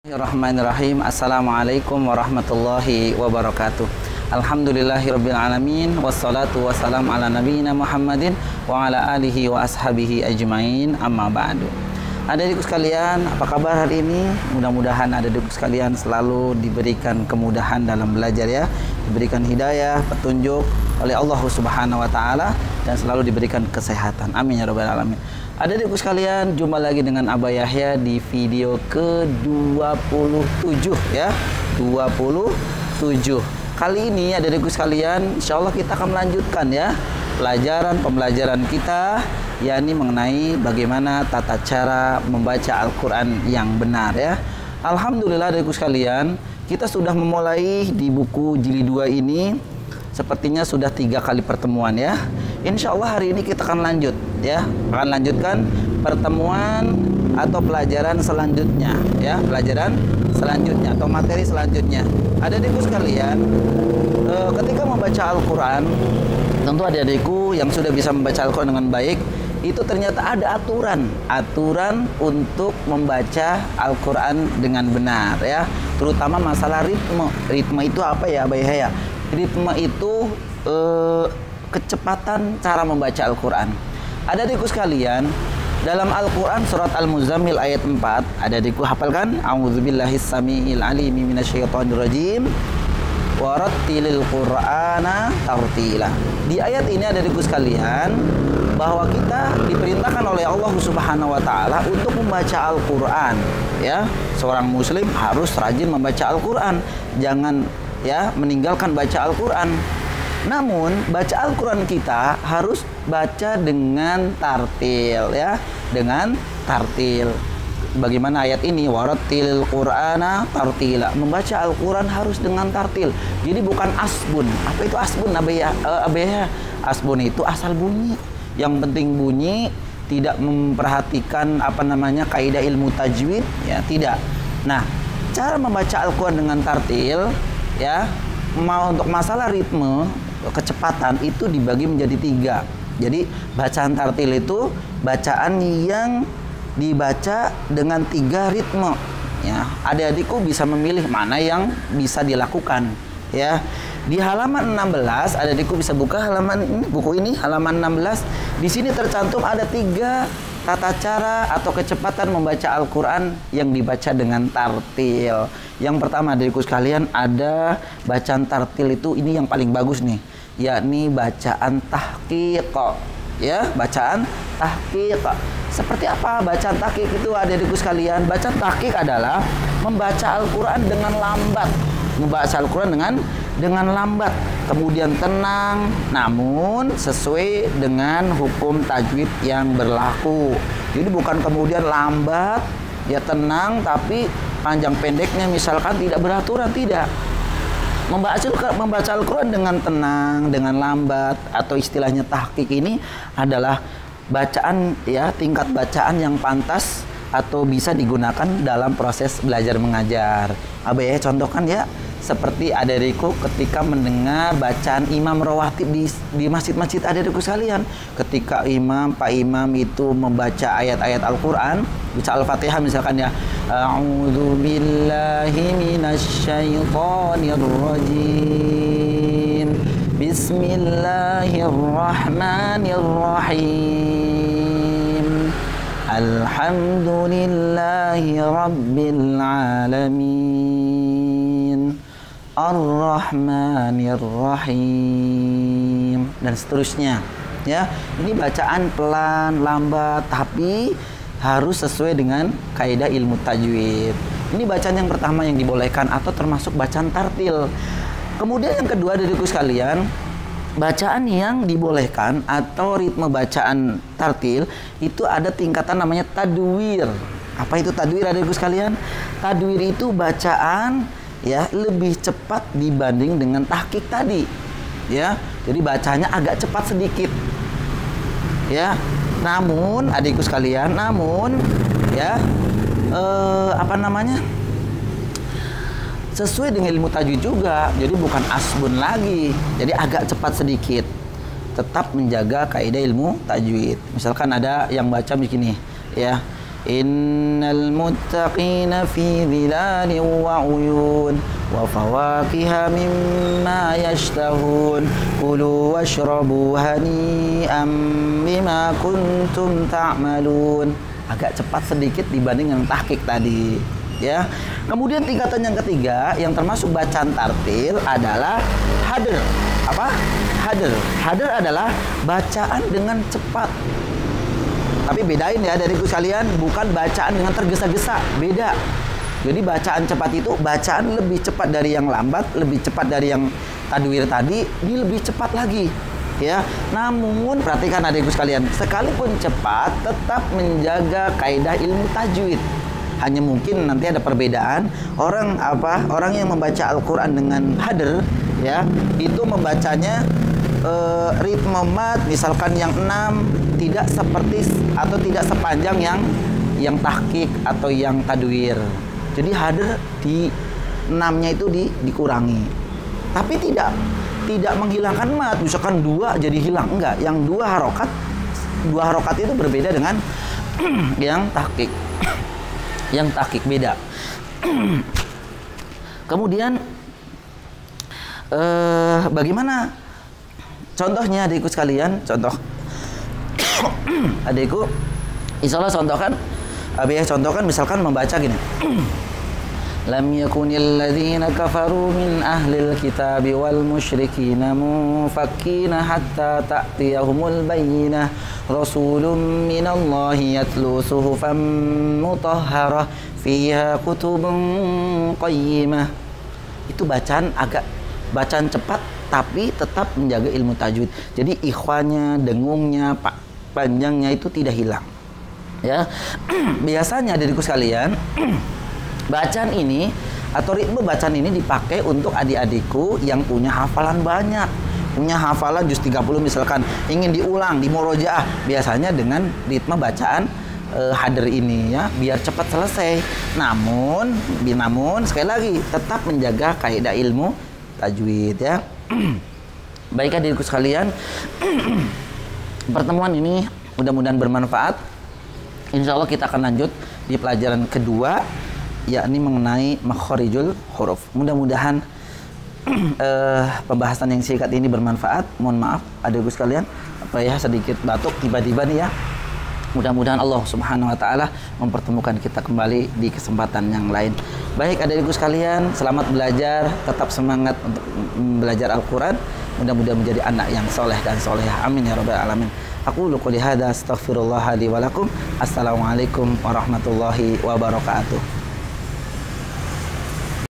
Bismillahirrahmanirrahim. Assalamualaikum warahmatullahi wabarakatuh. Alhamdulillahirabbil alamin wassalatu wassalamu ala nabiyyina Muhammadin wa ala alihi wa ashabihi ajmain. Amma ba'du. Adik-adikku sekalian, apa kabar hari ini? Mudah-mudahan adik-adikku sekalian selalu diberikan kemudahan dalam belajar ya, diberikan hidayah, petunjuk oleh Allah Subhanahu wa taala dan selalu diberikan kesehatan. Amin ya rabbal alamin. Adik-adikku sekalian, jumpa lagi dengan Abah Yahya di video ke-27 ya. 27. Kali ini adik-adikku sekalian, insya Allah kita akan melanjutkan ya pembelajaran kita, yakni mengenai bagaimana tata cara membaca Al-Quran yang benar ya. Alhamdulillah adik-adikku sekalian, kita sudah memulai di buku jilid 2 ini. Sepertinya sudah 3 kali pertemuan ya. Insya Allah hari ini kita akan lanjut ya, akan lanjutkan pertemuan atau pelajaran selanjutnya ya, pelajaran selanjutnya atau materi selanjutnya. Adik-adikku sekalian, ketika membaca Al-Quran, tentu adik-adikku yang sudah bisa membaca Al-Quran dengan baik, itu ternyata ada aturan untuk membaca Al-Quran dengan benar ya, terutama masalah ritme. Ritme itu apa ya Abah Yahya? Ritme itu kecepatan cara membaca Al-Quran. Adik-adikku sekalian, dalam Al-Quran surat Al-Muzammil ayat 4, adik-adikku hafalkan, a'udzubillahis samiil alimi minasyaitonir rajim warattilil qur'ana tartila. Di ayat ini adik-adikku sekalian, bahwa kita diperintahkan oleh Allah Subhanahu wa taala untuk membaca Al-Quran ya. Seorang muslim harus rajin membaca Al-Quran, jangan ya meninggalkan baca Al-Quran. Namun baca Al-Quran kita harus baca dengan tartil ya, dengan tartil. Bagaimana ayat ini? Warattilil qur'ana tartila. Membaca Al-Quran harus dengan tartil. Jadi bukan asbun. Apa itu asbun Abah? Asbun itu asal bunyi. Yang penting bunyi, tidak memperhatikan kaidah ilmu tajwid ya, tidak. Nah, cara membaca Al-Quran dengan tartil ya, untuk masalah ritme, kecepatan itu dibagi menjadi 3. Jadi bacaan tartil itu bacaan yang dibaca dengan 3 ritme ya. Adik-adikku bisa memilih mana yang bisa dilakukan ya. Di halaman 16, adik-adikku bisa buka buku ini halaman 16. Di sini tercantum ada 3 tata cara atau kecepatan membaca Al-Quran yang dibaca dengan tartil. Yang pertama adik-adikku sekalian, ada bacaan tartil itu, ini yang paling bagus nih, yakni bacaan tahqiq ya, bacaan tahqiq. Seperti apa bacaan tahqiq itu adik-adikku sekalian? Bacaan tahqiq adalah membaca Al-Quran dengan lambat, membaca Al-Quran dengan lambat, kemudian tenang, namun sesuai dengan hukum tajwid yang berlaku. Jadi bukan kemudian lambat ya, tenang, tapi panjang pendeknya misalkan tidak beraturan, tidak. Membaca Al-Quran dengan tenang, dengan lambat, atau istilahnya tahqiq ini adalah bacaan ya, tingkat bacaan yang pantas atau bisa digunakan dalam proses belajar mengajar. Abah ya contohkan ya, seperti adik-adikku ketika mendengar bacaan imam rawatib di masjid-masjid adik-adikku sekalian. Ketika Pak Imam itu membaca ayat-ayat Al-Quran, baca Al-Fatihah misalkan ya, a'udzu billahi minasyaitonir rajim, bismillahirrahmanirrahim, alhamdulillahi rabbil alamin, Ar-Rahmanir-Rahim, dan seterusnya ya. Ini bacaan pelan, lambat, tapi harus sesuai dengan kaidah ilmu tajwid. Ini bacaan yang pertama yang dibolehkan atau termasuk bacaan tartil. Kemudian yang kedua adik-adikku sekalian, bacaan yang dibolehkan atau ritme bacaan tartil itu ada tingkatan namanya tadwir. Apa itu tadwir adik-adikku sekalian? Tadwir itu bacaan ya lebih cepat dibanding dengan tahqiq tadi ya. Jadi bacanya agak cepat sedikit ya. Namun adikku sekalian, ya sesuai dengan ilmu tajwid juga. Jadi bukan asbun lagi, jadi agak cepat sedikit, tetap menjaga kaidah ilmu tajwid. Misalkan ada yang baca begini ya, Innal muttaqina fi dhilalin wa 'uyun wa fawakiha mimma yashtahun kulu washrabu hani'an bima kuntum ta'malun. Agak cepat sedikit dibanding yang tahqiq tadi, ya. Kemudian tingkatan yang ketiga yang termasuk bacaan tartil adalah hadr. Apa? Hadr. Hadr adalah bacaan dengan cepat. Tapi bedain ya adikku sekalian, bukan bacaan dengan tergesa-gesa, beda. Jadi bacaan cepat itu bacaan lebih cepat dari yang lambat, lebih cepat dari yang tadwir tadi, ini lebih cepat lagi, ya. Namun perhatikan adikku sekalian, sekalipun cepat tetap menjaga kaidah ilmu tajwid. Hanya mungkin nanti ada perbedaan orang yang membaca Al-Qur'an dengan hadr, ya, itu membacanya ritme mat misalkan yang 6 tidak seperti atau tidak sepanjang yang tahqiq atau yang tadwir. Jadi hadr di 6-nya itu dikurangi. Tapi tidak menghilangkan mat. Misalkan 2 jadi hilang, enggak. Yang 2 harokat itu berbeda dengan yang tahqiq. Yang tahqiq beda. Kemudian bagaimana contohnya adikku sekalian? Contoh adikku insyaallah contohkan misalkan membaca gini. Lam yakunil ladzina kafaru min ahlil kitabi wal musyrikina mufakkina hatta ta'tiyahumul bayyinah rasulun minallahi yatlu suhufan mutahharah fiha kutubun qayyimah. Itu bacaan cepat tapi tetap menjaga ilmu tajwid. Jadi ikhwanya, dengungnya, panjangnya itu tidak hilang. Ya. Biasanya diriku sekalian, bacaan ini atau ritme bacaan ini dipakai untuk adik-adikku yang punya hafalan banyak. Punya hafalan juz 30 misalkan, ingin diulang, di murojaah, biasanya dengan ritme bacaan hadr ini, ya, biar cepat selesai. Namun sekali lagi tetap menjaga kaidah ilmu tajwid, ya. Baik adikku sekalian, pertemuan ini mudah-mudahan bermanfaat. Insya Allah kita akan lanjut di pelajaran kedua, yakni mengenai makhorijul huruf. Mudah-mudahan pembahasan yang singkat ini bermanfaat. Mohon maaf adikku sekalian, sedikit batuk tiba-tiba nih, ya. Mudah-mudahan Allah Subhanahu wa taala mempertemukan kita kembali di kesempatan yang lain. Baik adikku sekalian, selamat belajar, tetap semangat untuk belajar Al-Qur'an. Mudah-mudahan menjadi anak yang soleh dan solehah. Amin ya rabbal alamin. Aku qouli hadza astaghfirullah li wa lakum. Assalamualaikum warahmatullahi wabarakatuh.